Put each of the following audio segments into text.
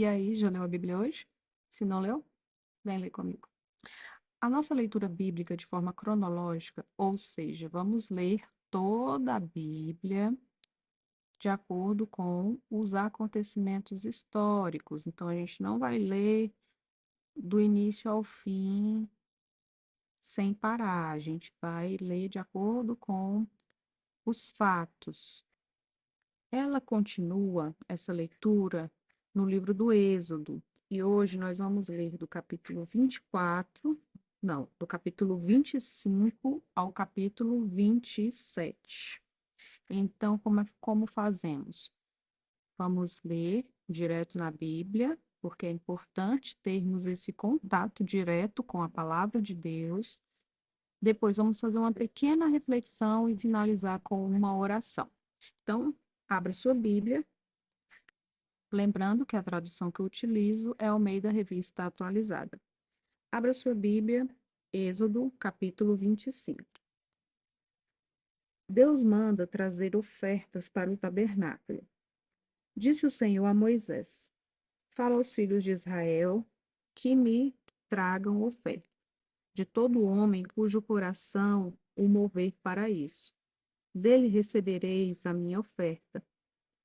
E aí, já leu a Bíblia hoje? Se não leu, vem ler comigo. A nossa leitura bíblica de forma cronológica, ou seja, vamos ler toda a Bíblia de acordo com os acontecimentos históricos. Então, a gente não vai ler do início ao fim sem parar. A gente vai ler de acordo com os fatos. Ela continua, essa leitura, no livro do Êxodo. E hoje nós vamos ler do capítulo 24, não, do capítulo 25 ao capítulo 27. Então, como fazemos? Vamos ler direto na Bíblia, porque é importante termos esse contato direto com a palavra de Deus. Depois vamos fazer uma pequena reflexão e finalizar com uma oração. Então, abra sua Bíblia. Lembrando que a tradução que eu utilizo é Almeida Revista Atualizada. Abra sua Bíblia, Êxodo, capítulo 25. Deus manda trazer ofertas para o tabernáculo. Disse o Senhor a Moisés: Fala aos filhos de Israel que me tragam oferta, de todo homem cujo coração o mover para isso. Dele recebereis a minha oferta.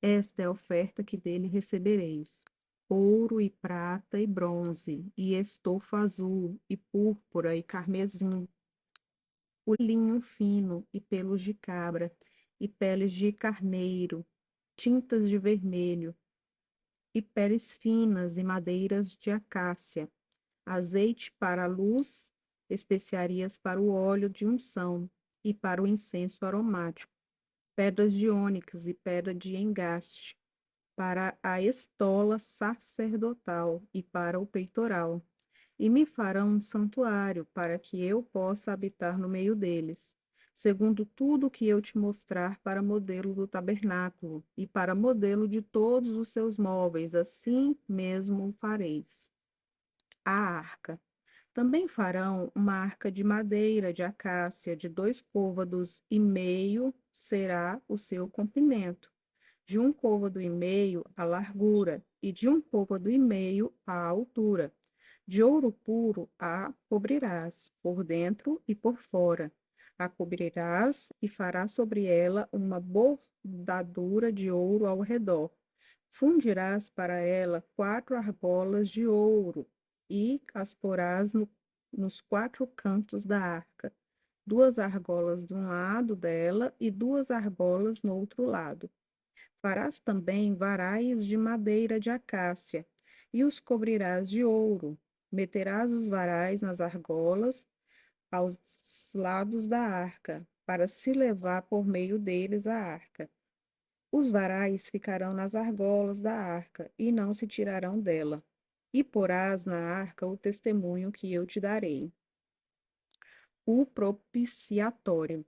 Esta é a oferta que dele recebereis: ouro e prata e bronze, e estofa azul, e púrpura e carmesim, o linho fino e pelos de cabra, e peles de carneiro, tintas de vermelho, e peles finas e madeiras de acácia, azeite para a luz, especiarias para o óleo de unção e para o incenso aromático, pedras de ônix e pedra de engaste, para a estola sacerdotal e para o peitoral, e me farão um santuário para que eu possa habitar no meio deles, segundo tudo que eu te mostrar para modelo do tabernáculo e para modelo de todos os seus móveis, assim mesmo o fareis. A arca. Também farão uma arca de madeira de acácia de 2 côvados e meio será o seu comprimento, de 1 côvado e meio a largura, e de 1 côvado e meio a altura. De ouro puro a cobrirás, por dentro e por fora. A cobrirás e farás sobre ela uma bordadura de ouro ao redor. Fundirás para ela 4 argolas de ouro, e as porás nos 4 cantos da arca. 2 argolas de um lado dela e 2 argolas no outro lado. Farás também varais de madeira de acácia, e os cobrirás de ouro. Meterás os varais nas argolas aos lados da arca, para se levar por meio deles a arca. Os varais ficarão nas argolas da arca, e não se tirarão dela. E porás na arca o testemunho que eu te darei. O propiciatório.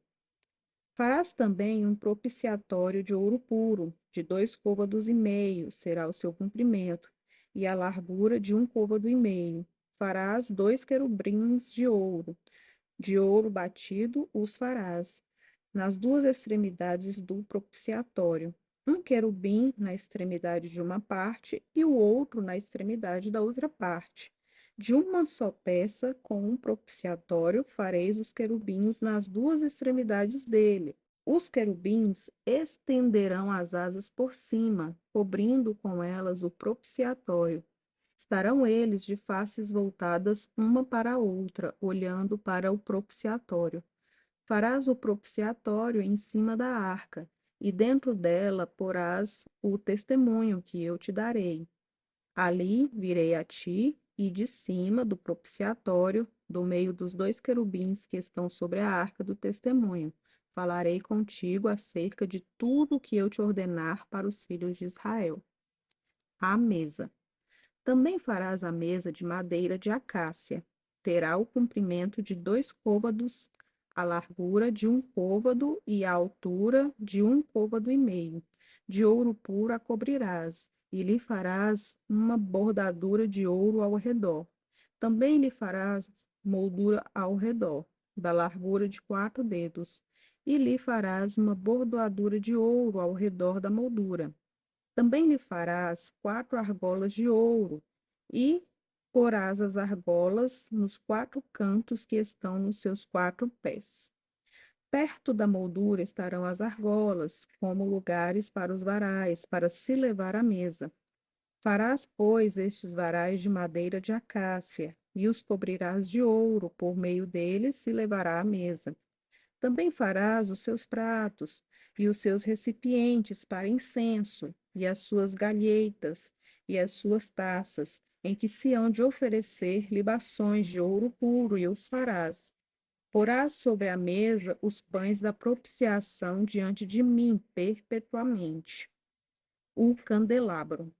Farás também um propiciatório de ouro puro, de 2 côvados e meio será o seu comprimento, e a largura de 1 côvado e meio. Farás 2 querubins de ouro batido os farás, nas 2 extremidades do propiciatório. Um querubim na extremidade de uma parte e o outro na extremidade da outra parte. De uma só peça, com um propiciatório, fareis os querubins nas 2 extremidades dele. Os querubins estenderão as asas por cima, cobrindo com elas o propiciatório. Estarão eles de faces voltadas uma para a outra, olhando para o propiciatório. Farás o propiciatório em cima da arca, e dentro dela porás o testemunho que eu te darei. Ali virei a ti, e de cima do propiciatório, do meio dos 2 querubins que estão sobre a arca do testemunho, falarei contigo acerca de tudo o que eu te ordenar para os filhos de Israel. A mesa. Também farás a mesa de madeira de acácia. Terá o comprimento de 2 côvados, a largura de 1 côvado e a altura de 1 côvado e meio. De ouro puro a cobrirás, e lhe farás uma bordadura de ouro ao redor. Também lhe farás moldura ao redor, da largura de 4 dedos, e lhe farás uma bordadura de ouro ao redor da moldura. Também lhe farás 4 argolas de ouro, e porás as argolas nos 4 cantos que estão nos seus 4 pés. Perto da moldura estarão as argolas, como lugares para os varais, para se levar à mesa. Farás, pois, estes varais de madeira de acácia, e os cobrirás de ouro, por meio deles se levará à mesa. Também farás os seus pratos, e os seus recipientes para incenso, e as suas galhetas, e as suas taças, em que se hão de oferecer libações de ouro puro, e os farás. Porás sobre a mesa os pães da propiciação diante de mim perpetuamente. O candelabro.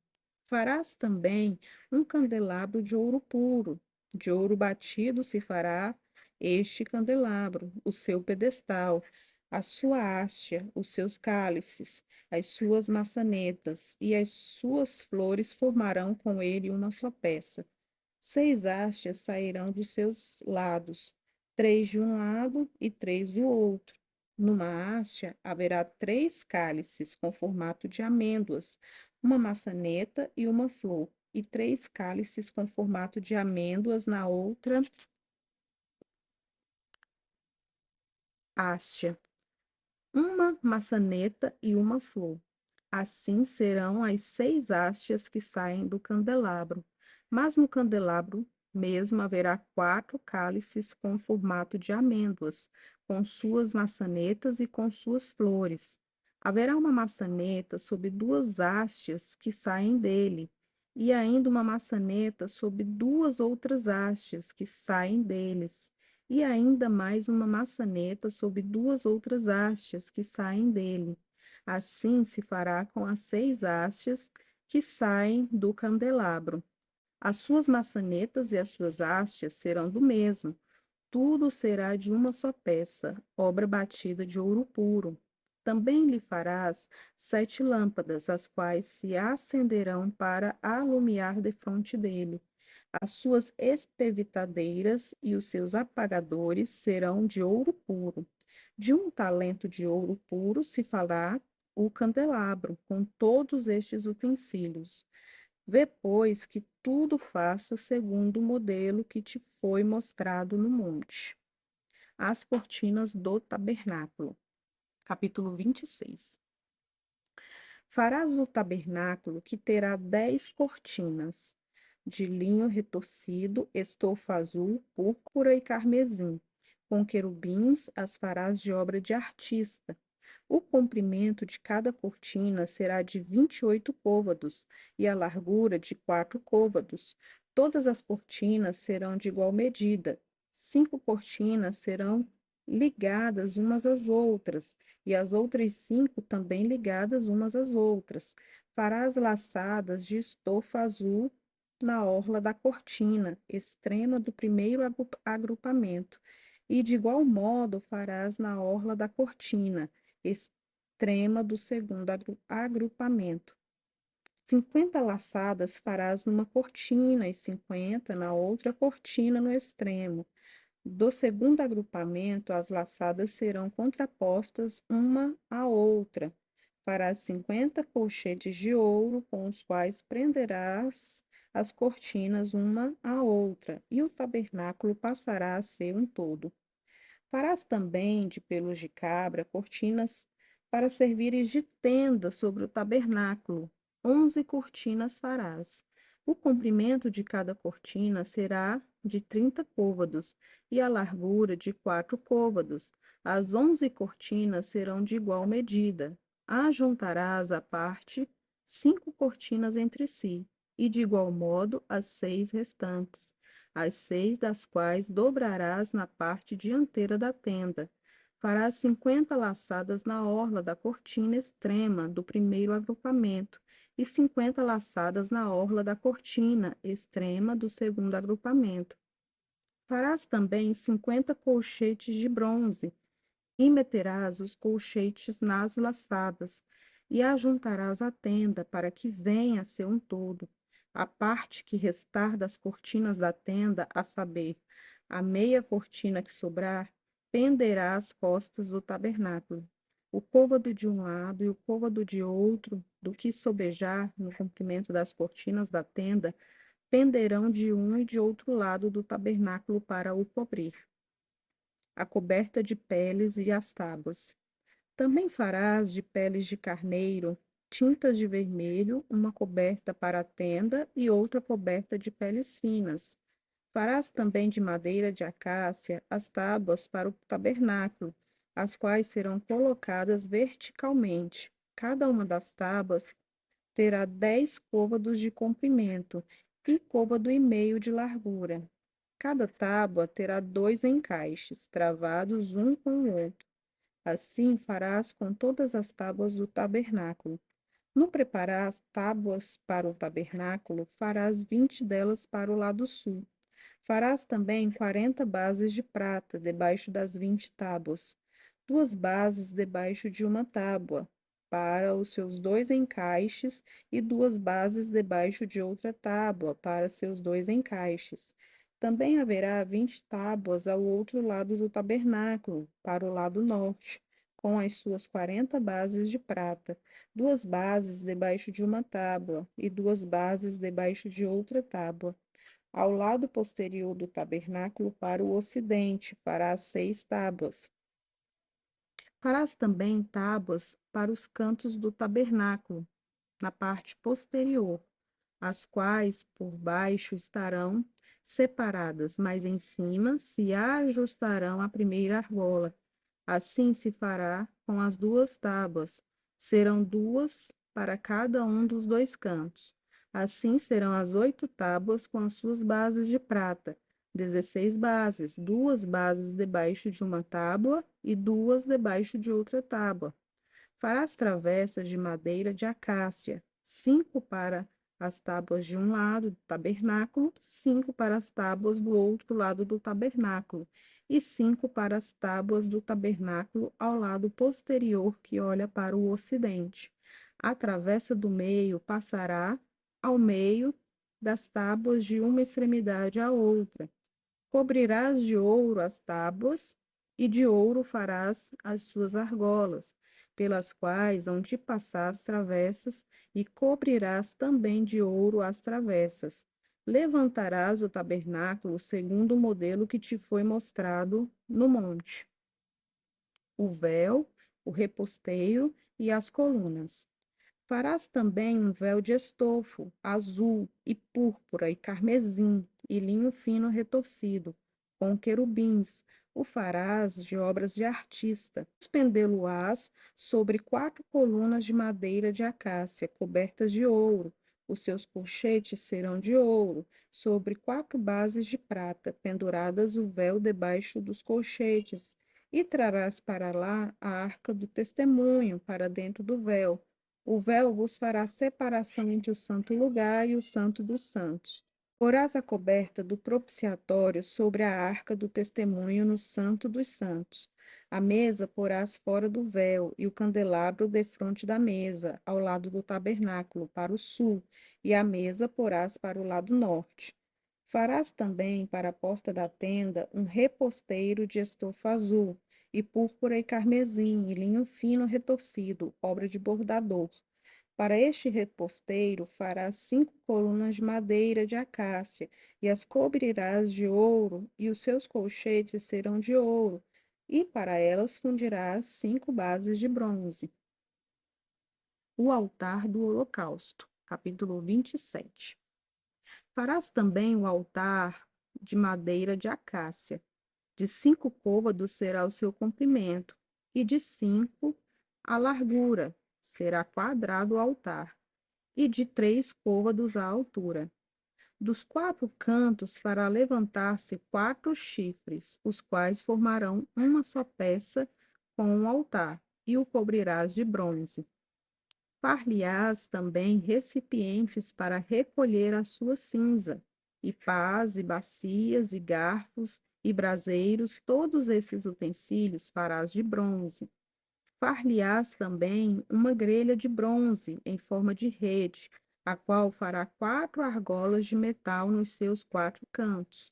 Farás também um candelabro de ouro puro. De ouro batido se fará este candelabro, o seu pedestal, a sua haste, os seus cálices, as suas maçanetas e as suas flores formarão com ele uma só peça. 6 hastes sairão dos seus lados, 3 de um lado e 3 do outro. Numa haste haverá 3 cálices com formato de amêndoas, uma maçaneta e uma flor, e 3 cálices com formato de amêndoas na outra haste, uma maçaneta e uma flor. Assim serão as 6 hastes que saem do candelabro. Mas no candelabro mesmo haverá 4 cálices com formato de amêndoas, com suas maçanetas e com suas flores. Haverá uma maçaneta sob 2 hastes que saem dele, e ainda uma maçaneta sob 2 outras hastes que saem deles, e ainda mais uma maçaneta sob 2 outras hastes que saem dele. Assim se fará com as 6 hastes que saem do candelabro. As suas maçanetas e as suas hastes serão do mesmo. Tudo será de uma só peça, obra batida de ouro puro. Também lhe farás 7 lâmpadas, as quais se acenderão para alumiar defronte dele. As suas espevitadeiras e os seus apagadores serão de ouro puro. De um talento de ouro puro se fará o candelabro, com todos estes utensílios. Vê, pois, que tudo faça segundo o modelo que te foi mostrado no monte. As cortinas do tabernáculo. Capítulo 26. Farás o tabernáculo, que terá 10 cortinas, de linho retorcido, estofa azul, púrpura e carmesim. Com querubins as farás de obra de artista. O comprimento de cada cortina será de 28 côvados e a largura de 4 côvados. Todas as cortinas serão de igual medida. 5 cortinas serão ligadas umas às outras, e as outras 5 também ligadas umas às outras. Farás laçadas de estofa azul na orla da cortina, extrema do primeiro agrupamento, e de igual modo farás na orla da cortina, extrema do segundo agrupamento. 50 laçadas farás numa cortina e 50 na outra cortina no extremo. Do segundo agrupamento, as laçadas serão contrapostas uma à outra. Farás 50 colchetes de ouro, com os quais prenderás as cortinas uma à outra, e o tabernáculo passará a ser um todo. Farás também de pelos de cabra cortinas para servires de tenda sobre o tabernáculo. 11 cortinas farás. O comprimento de cada cortina será de 30 côvados e a largura de 4 côvados. As 11 cortinas serão de igual medida. Ajuntarás à parte 5 cortinas entre si, e de igual modo as 6 restantes, as 6 das quais dobrarás na parte dianteira da tenda. Farás 50 laçadas na orla da cortina extrema do primeiro agrupamento, e 50 laçadas na orla da cortina extrema do segundo agrupamento. Farás também 50 colchetes de bronze, e meterás os colchetes nas laçadas, e ajuntarás a tenda para que venha a ser um todo. A parte que restar das cortinas da tenda, a saber, a meia cortina que sobrar, penderá às costas do tabernáculo. O côvado de um lado e o côvado de outro do que sobejar no comprimento das cortinas da tenda, penderão de um e de outro lado do tabernáculo para o cobrir. A coberta de peles e as tábuas. Também farás de peles de carneiro, tintas de vermelho, uma coberta para a tenda e outra coberta de peles finas. Farás também de madeira de acácia as tábuas para o tabernáculo, as quais serão colocadas verticalmente. Cada uma das tábuas terá 10 côvados de comprimento e côvado e meio de largura. Cada tábua terá 2 encaixes, travados um com o outro. Assim farás com todas as tábuas do tabernáculo. No preparar as tábuas para o tabernáculo, farás 20 delas para o lado sul. Farás também 40 bases de prata debaixo das 20 tábuas, 2 bases debaixo de uma tábua, para os seus 2 encaixes, e 2 bases debaixo de outra tábua, para seus 2 encaixes. Também haverá 20 tábuas ao outro lado do tabernáculo, para o lado norte, com as suas 40 bases de prata, 2 bases debaixo de uma tábua, e 2 bases debaixo de outra tábua ao lado posterior do tabernáculo para o ocidente, para as 6 tábuas. Farás também tábuas para os cantos do tabernáculo, na parte posterior, as quais por baixo estarão separadas, mas em cima se ajustarão à primeira argola. Assim se fará com as 2 tábuas, serão 2 para cada um dos 2 cantos. Assim serão as 8 tábuas com as suas bases de prata, 16 bases, 2 bases debaixo de uma tábua e 2 debaixo de outra tábua. Farás travessas de madeira de acácia, 5 para as tábuas de um lado do tabernáculo, 5 para as tábuas do outro lado do tabernáculo, e 5 para as tábuas do tabernáculo ao lado posterior que olha para o ocidente. A travessa do meio passará ao meio das tábuas de uma extremidade à outra. Cobrirás de ouro as tábuas, e de ouro farás as suas argolas, pelas quais hão de passar as travessas, e cobrirás também de ouro as travessas. Levantarás o tabernáculo segundo o modelo que te foi mostrado no monte: o véu, o reposteiro e as colunas. Farás também um véu de estofo, azul e púrpura e carmesim, e linho fino retorcido, com querubins. O farás de obras de artista. Suspendê-lo-ás sobre 4 colunas de madeira de acácia, cobertas de ouro. Os seus colchetes serão de ouro, sobre 4 bases de prata, penduradas o véu debaixo dos colchetes. E trarás para lá a arca do testemunho, para dentro do véu. O véu vos fará separação entre o santo lugar e o santo dos santos. Porás a coberta do propiciatório sobre a arca do testemunho no santo dos santos. A mesa porás fora do véu, e o candelabro defronte da mesa, ao lado do tabernáculo, para o sul, e a mesa porás para o lado norte. Farás também para a porta da tenda um reposteiro de estofa azul, e púrpura e carmesim, e linho fino retorcido, obra de bordador. Para este reposteiro farás 5 colunas de madeira de acácia, e as cobrirás de ouro, e os seus colchetes serão de ouro, e para elas fundirás 5 bases de bronze. O altar do holocausto, capítulo 27. Farás também o altar de madeira de acácia. De 5 côvados será o seu comprimento, e de 5 a largura. Será quadrado o altar, e de 3 côvados a altura. Dos 4 cantos fará levantar-se 4 chifres, os quais formarão uma só peça com o altar, e o cobrirás de bronze. Far-lhe-ás também recipientes para recolher a sua cinza, e pás, e bacias, e garfos, e braseiros, todos esses utensílios farás de bronze. Far-lhe-ás também uma grelha de bronze, em forma de rede, a qual fará 4 argolas de metal nos seus 4 cantos,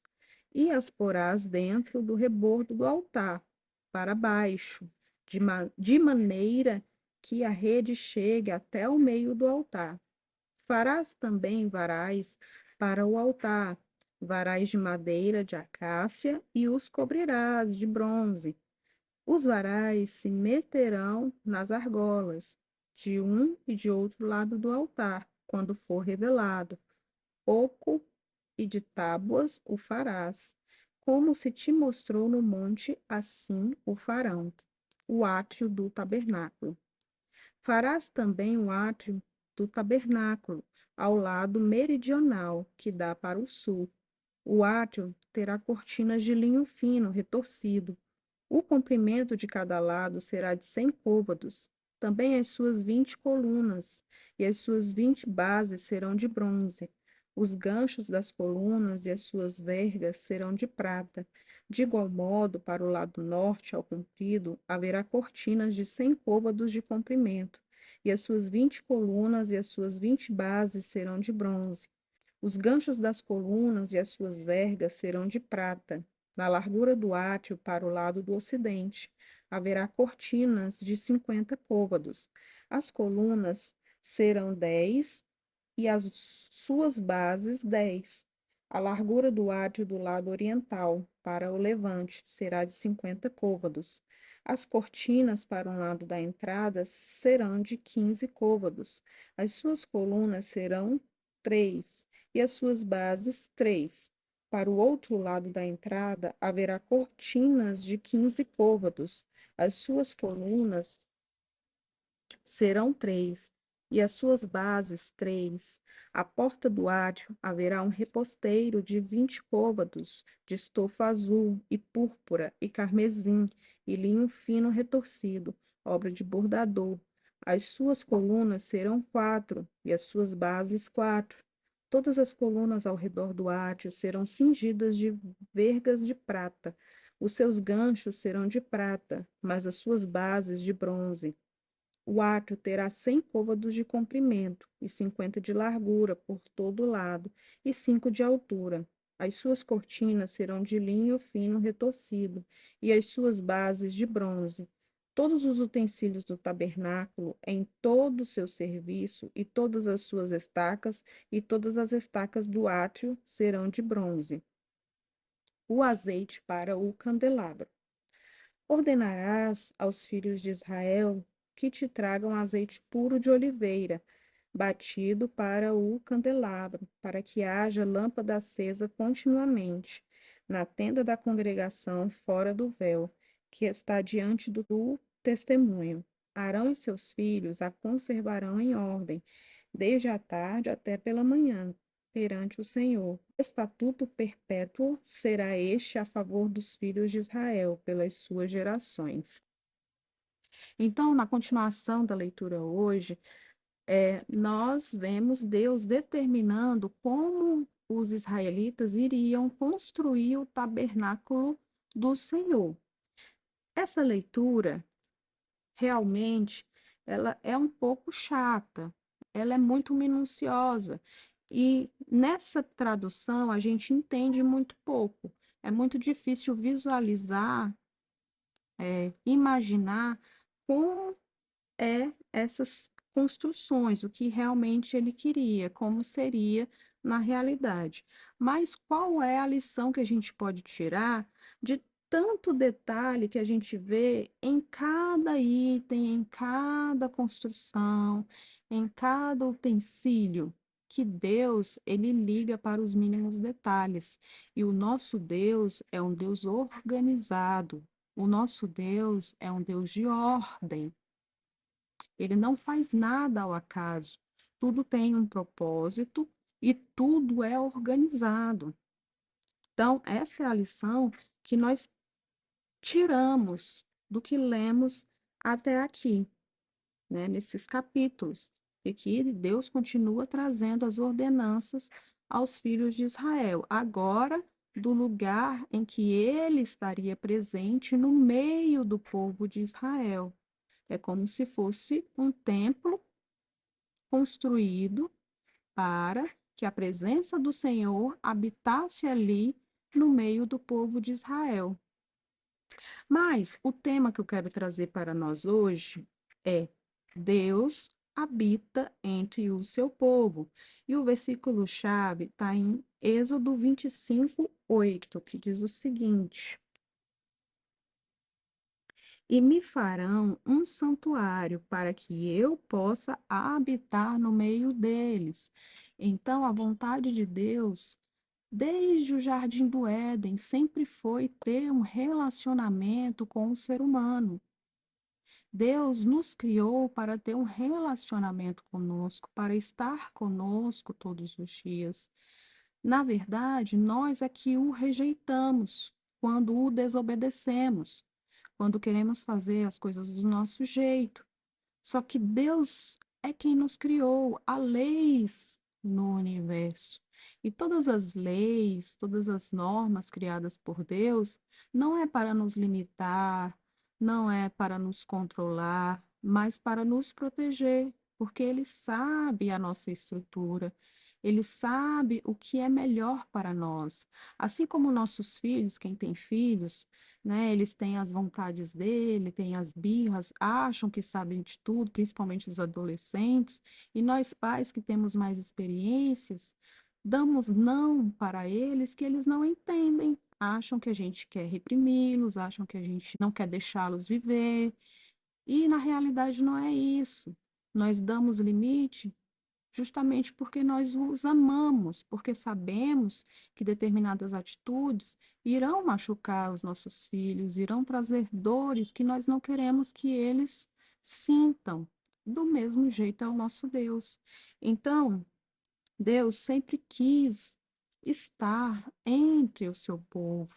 e as porás dentro do rebordo do altar, para baixo, de maneira que a rede chegue até o meio do altar. Farás também varais para o altar, varais de madeira de acácia, e os cobrirás de bronze. Os varais se meterão nas argolas, de um e de outro lado do altar, quando for revelado. Oco e de tábuas o farás. Como se te mostrou no monte, assim o farão. O átrio do tabernáculo. Farás também o átrio do tabernáculo, ao lado meridional, que dá para o sul. O átrio terá cortinas de linho fino, retorcido. O comprimento de cada lado será de 100 côvados. Também as suas 20 colunas e as suas 20 bases serão de bronze. Os ganchos das colunas e as suas vergas serão de prata. De igual modo, para o lado norte, ao comprido, haverá cortinas de 100 côvados de comprimento, e as suas 20 colunas e as suas 20 bases serão de bronze. Os ganchos das colunas e as suas vergas serão de prata. Na largura do átrio, para o lado do ocidente, haverá cortinas de 50 côvados. As colunas serão 10 e as suas bases 10. A largura do átrio do lado oriental, para o levante, será de 50 côvados. As cortinas para um lado da entrada serão de 15 côvados. As suas colunas serão 3 e as suas bases 3. Para o outro lado da entrada haverá cortinas de 15 côvados. As suas colunas serão 3 e as suas bases 3. À porta do átrio haverá um reposteiro de 20 côvados, de estofa azul e púrpura e carmesim, e linho fino retorcido, obra de bordador. As suas colunas serão 4 e as suas bases 4. Todas as colunas ao redor do átrio serão cingidas de vergas de prata. Os seus ganchos serão de prata, mas as suas bases de bronze. O átrio terá 100 côvados de comprimento e 50 de largura por todo lado e 5 de altura. As suas cortinas serão de linho fino retorcido e as suas bases de bronze. Todos os utensílios do tabernáculo em todo o seu serviço e todas as suas estacas e todas as estacas do átrio serão de bronze. O azeite para o candelabro. Ordenarás aos filhos de Israel que te tragam azeite puro de oliveira, batido para o candelabro, para que haja lâmpada acesa continuamente, na tenda da congregação fora do véu, que está diante do testemunho. Arão e seus filhos a conservarão em ordem, desde a tarde até pela manhã, perante o Senhor. Estatuto perpétuo será este a favor dos filhos de Israel, pelas suas gerações. Então, na continuação da leitura hoje, nós vemos Deus determinando como os israelitas iriam construir o tabernáculo do Senhor. Essa leitura realmente ela é um pouco chata, ela é muito minuciosa. E nessa tradução a gente entende muito pouco. É muito difícil visualizar, imaginar como essas construções, o que realmente ele queria, como seria na realidade. Mas qual é a lição que a gente pode tirar de tanto detalhe que a gente vê em cada item, em cada construção, em cada utensílio? Que Deus, ele liga para os mínimos detalhes. E o nosso Deus é um Deus organizado. O nosso Deus é um Deus de ordem. Ele não faz nada ao acaso. Tudo tem um propósito e tudo é organizado. Então, essa é a lição que nós tiramos do que lemos até aqui, né, nesses capítulos, e que Deus continua trazendo as ordenanças aos filhos de Israel, agora do lugar em que ele estaria presente no meio do povo de Israel. É como se fosse um templo construído para que a presença do Senhor habitasse ali no meio do povo de Israel. Mas o tema que eu quero trazer para nós hoje é Deus habita entre o seu povo. E o versículo-chave está em Êxodo 25:8, que diz o seguinte: E me farão um santuário para que eu possa habitar no meio deles. Então, a vontade de Deus, desde o jardim do Éden, sempre foi ter um relacionamento com o ser humano. Deus nos criou para ter um relacionamento conosco, para estar conosco todos os dias. Na verdade, nós é que o rejeitamos quando o desobedecemos, quando queremos fazer as coisas do nosso jeito. Só que Deus é quem nos criou, há leis no universo. E todas as leis, todas as normas criadas por Deus, não é para nos limitar, não é para nos controlar, mas para nos proteger, porque Ele sabe a nossa estrutura, Ele sabe o que é melhor para nós. Assim como nossos filhos, quem tem filhos, né? Eles têm as vontades dele, têm as birras, acham que sabem de tudo, principalmente os adolescentes, e nós pais que temos mais experiências, damos não para eles que eles não entendem, acham que a gente quer reprimi-los, acham que a gente não quer deixá-los viver, e na realidade não é isso. Nós damos limite justamente porque nós os amamos, porque sabemos que determinadas atitudes irão machucar os nossos filhos, irão trazer dores que nós não queremos que eles sintam. Do mesmo jeito é o nosso Deus. Então, Deus sempre quis estar entre o seu povo.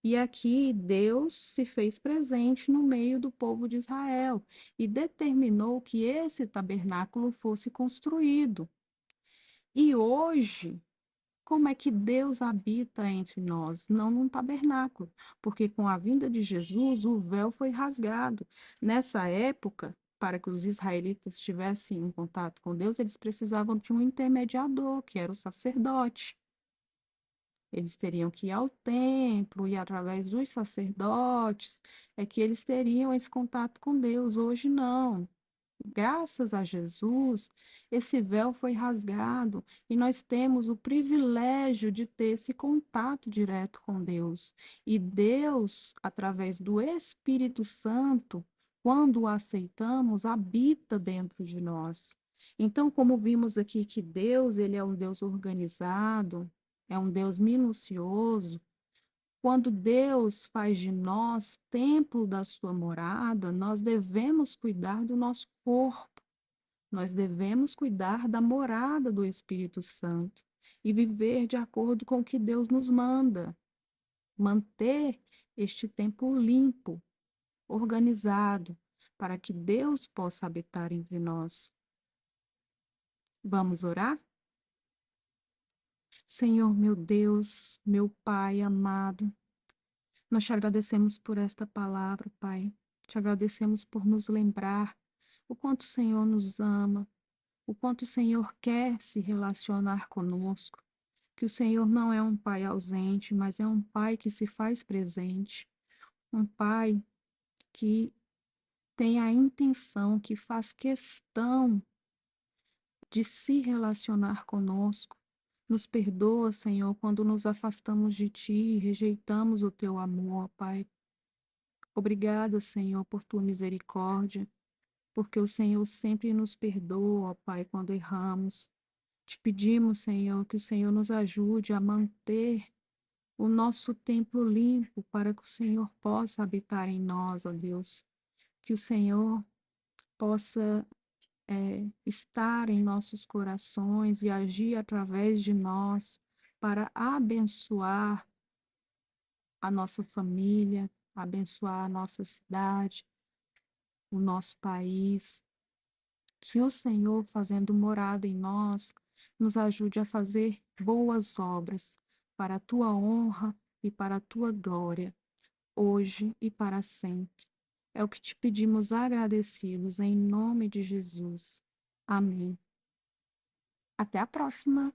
E aqui Deus se fez presente no meio do povo de Israel e determinou que esse tabernáculo fosse construído. E hoje, como é que Deus habita entre nós? Não num tabernáculo, porque com a vinda de Jesus, o véu foi rasgado. Nessa época, para que os israelitas tivessem um contato com Deus, eles precisavam de um intermediador, que era o sacerdote. Eles teriam que ir ao templo e através dos sacerdotes é que eles teriam esse contato com Deus. Hoje não. Graças a Jesus, esse véu foi rasgado e nós temos o privilégio de ter esse contato direto com Deus. E Deus, através do Espírito Santo, quando o aceitamos, habita dentro de nós. Então, como vimos aqui que Deus, ele é um Deus organizado, é um Deus minucioso, quando Deus faz de nós templo da sua morada, nós devemos cuidar do nosso corpo, nós devemos cuidar da morada do Espírito Santo e viver de acordo com o que Deus nos manda, manter este templo limpo, organizado, para que Deus possa habitar entre nós. Vamos orar? Senhor, meu Deus, meu Pai amado, nós te agradecemos por esta palavra, Pai. Te agradecemos por nos lembrar o quanto o Senhor nos ama, o quanto o Senhor quer se relacionar conosco, que o Senhor não é um Pai ausente, mas é um Pai que se faz presente, um Pai que tem a intenção, que faz questão de se relacionar conosco. Nos perdoa, Senhor, quando nos afastamos de Ti e rejeitamos o Teu amor, Pai. Obrigada, Senhor, por tua misericórdia, porque o Senhor sempre nos perdoa, ó Pai, quando erramos. Te pedimos, Senhor, que o Senhor nos ajude a manter o nosso templo limpo para que o Senhor possa habitar em nós, ó Deus. Que o Senhor possa estar em nossos corações e agir através de nós para abençoar a nossa família, abençoar a nossa cidade, o nosso país. Que o Senhor, fazendo morada em nós, nos ajude a fazer boas obras para a tua honra e para a tua glória, hoje e para sempre. É o que te pedimos agradecidos em nome de Jesus. Amém. Até a próxima.